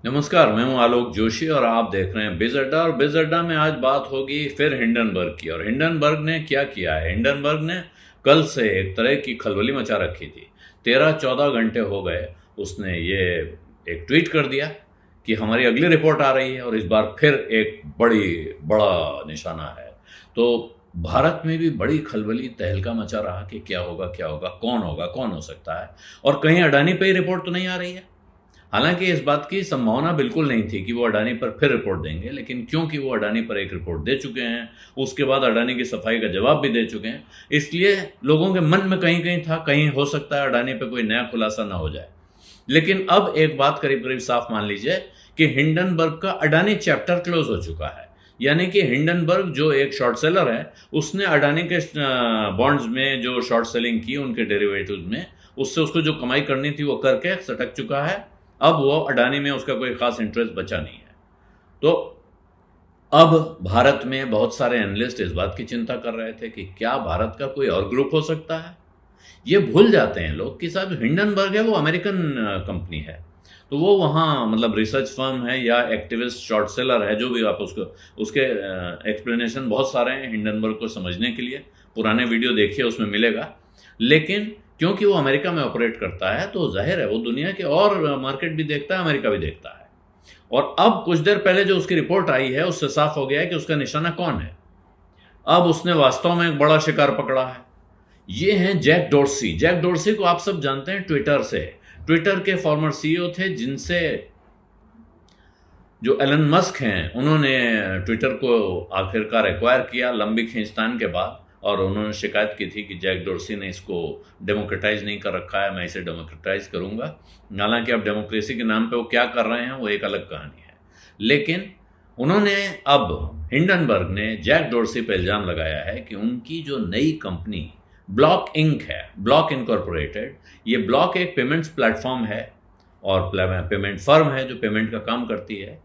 नमस्कार, मैं हूं आलोक जोशी और आप देख रहे हैं बिज अड्डा। और बिज अड्डा में आज बात होगी फिर हिंडनबर्ग की। और हिंडनबर्ग ने क्या किया है? हिंडनबर्ग ने कल से एक तरह की खलबली मचा रखी थी। 13-14 घंटे हो गए, उसने ये एक ट्वीट कर दिया कि हमारी अगली रिपोर्ट आ रही है और इस बार फिर एक बड़ा निशाना है। तो भारत में भी बड़ी खलबली तहलका मचा रहा कि क्या होगा, कौन हो सकता है। और कहीं अडानी पे ही रिपोर्ट तो नहीं आ रही है। हालांकि इस बात की संभावना बिल्कुल नहीं थी कि वो अडानी पर फिर रिपोर्ट देंगे, लेकिन क्योंकि वो अडानी पर एक रिपोर्ट दे चुके हैं, उसके बाद अडानी की सफाई का जवाब भी दे चुके हैं, इसलिए लोगों के मन में कहीं कहीं था कहीं हो सकता है अडानी पर कोई नया खुलासा ना हो जाए। लेकिन अब एक बात करीब करीब साफ मान लीजिए कि हिंडनबर्ग का अडानी चैप्टर क्लोज हो चुका है। यानी कि हिंडनबर्ग जो एक शॉर्ट सेलर है, उसने अडानी के बॉन्ड्स में जो शॉर्ट सेलिंग की, उनके डेरिवेटिव्स में, उससे उसको जो कमाई करनी थी वो करके सटक चुका है। अब वो अडानी में उसका कोई खास इंटरेस्ट बचा नहीं है। तो अब भारत में बहुत सारे एनालिस्ट इस बात की चिंता कर रहे थे कि क्या भारत का कोई और ग्रुप हो सकता है। ये भूल जाते हैं लोग कि साहब हिंडनबर्ग है वो अमेरिकन कंपनी है। तो वो वहाँ मतलब रिसर्च फर्म है या एक्टिविस्ट शॉर्ट सेलर है, जो भी आप उसके एक्सप्लेनेशन बहुत सारे हैं हिंडनबर्ग को समझने के लिए। पुराने वीडियो देखिए, उसमें मिलेगा। लेकिन क्योंकि वो अमेरिका में ऑपरेट करता है तो जाहिर है वो दुनिया के और मार्केट भी देखता है, अमेरिका भी देखता है। और अब कुछ देर पहले जो उसकी रिपोर्ट आई है उससे साफ हो गया है कि उसका निशाना कौन है। अब उसने वास्तव में एक बड़ा शिकार पकड़ा है। ये हैं जैक डोर्सी। जैक डोर्सी को आप सब जानते हैं ट्विटर से। ट्विटर के फॉर्मर सीईओ थे, जिनसे जो एलन मस्क हैं उन्होंने ट्विटर को आखिरकार एक्वायर किया लंबी खींचतान के बाद। और उन्होंने शिकायत की थी कि जैक डोर्सी ने इसको डेमोक्रेटाइज नहीं कर रखा है, मैं इसे डेमोक्रेटाइज करूंगा। हालांकि अब डेमोक्रेसी के नाम पे वो क्या कर रहे हैं वो एक अलग कहानी है। लेकिन उन्होंने अब हिंडनबर्ग ने जैक डोर्सी पर इल्ज़ाम लगाया है कि उनकी जो नई कंपनी ब्लॉक इंक है, ब्लॉक इनकॉर्पोरेटेड, ये ब्लॉक एक पेमेंट्स प्लेटफॉर्म है और पेमेंट फर्म है जो पेमेंट का काम करती है।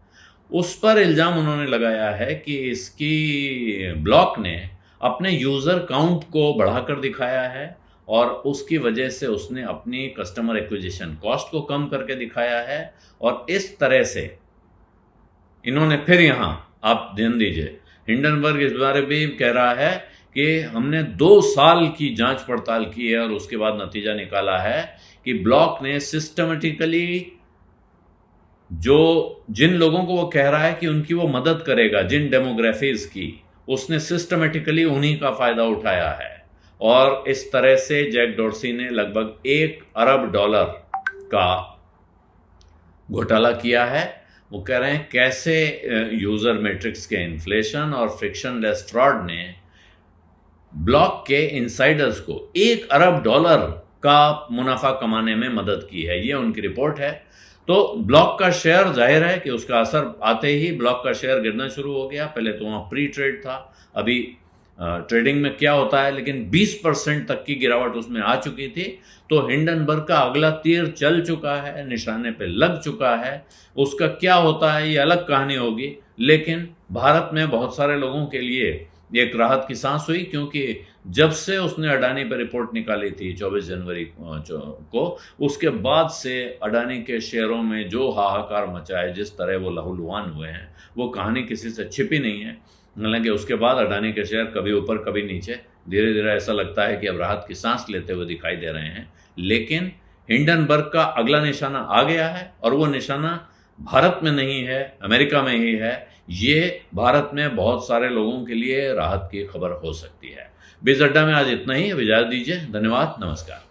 उस पर इल्ज़ाम उन्होंने लगाया है कि इसकी ब्लॉक ने अपने यूज़र काउंट को बढ़ाकर दिखाया है और उसकी वजह से उसने अपनी कस्टमर एक्विजिशन कॉस्ट को कम करके दिखाया है। और इस तरह से इन्होंने फिर यहाँ आप ध्यान दीजिए, हिंडनबर्ग इस बारे में भी कह रहा है कि हमने 2 साल की जांच पड़ताल की है और उसके बाद नतीजा निकाला है कि ब्लॉक ने सिस्टमेटिकली जिन लोगों को वो कह रहा है कि उनकी वो मदद करेगा, जिन डेमोग्राफीज की, उसने सिस्टमेटिकली उन्हीं का फायदा उठाया है। और इस तरह से जैक डोर्सी ने लगभग $1 अरब का घोटाला किया है। वो कह रहे हैं कैसे यूजर मैट्रिक्स के इन्फ्लेशन और फ्रिक्शनलेस फ्रॉड ने ब्लॉक के इनसाइडर्स को $1 अरब का मुनाफा कमाने में मदद की है। ये उनकी रिपोर्ट है। तो ब्लॉक का शेयर, जाहिर है कि उसका असर आते ही ब्लॉक का शेयर गिरना शुरू हो गया। पहले तो वहाँ प्री ट्रेड था, अभी ट्रेडिंग में क्या होता है, लेकिन 20% तक की गिरावट उसमें आ चुकी थी। तो हिंडनबर्ग का अगला तीर चल चुका है, निशाने पे लग चुका है। उसका क्या होता है ये अलग कहानी होगी। लेकिन भारत में बहुत सारे लोगों के लिए एक राहत की सांस हुई, क्योंकि जब से उसने अडानी पर रिपोर्ट निकाली थी 24 जनवरी को, उसके बाद से अडानी के शेयरों में जो हाहाकार मचा है, जिस तरह वो लहूलुहान हुए हैं, वो कहानी किसी से छिपी नहीं है। हालांकि उसके बाद अडानी के शेयर कभी ऊपर कभी नीचे, धीरे धीरे ऐसा लगता है कि अब राहत की सांस लेते हुए दिखाई दे रहे हैं। लेकिन हिंडनबर्ग का अगला निशाना आ गया है और वो निशाना भारत में नहीं है, अमेरिका में ही है। ये भारत में बहुत सारे लोगों के लिए राहत की खबर हो सकती है। बिज अड्डा में आज इतना ही। अब इजाजत दीजिए। धन्यवाद, नमस्कार।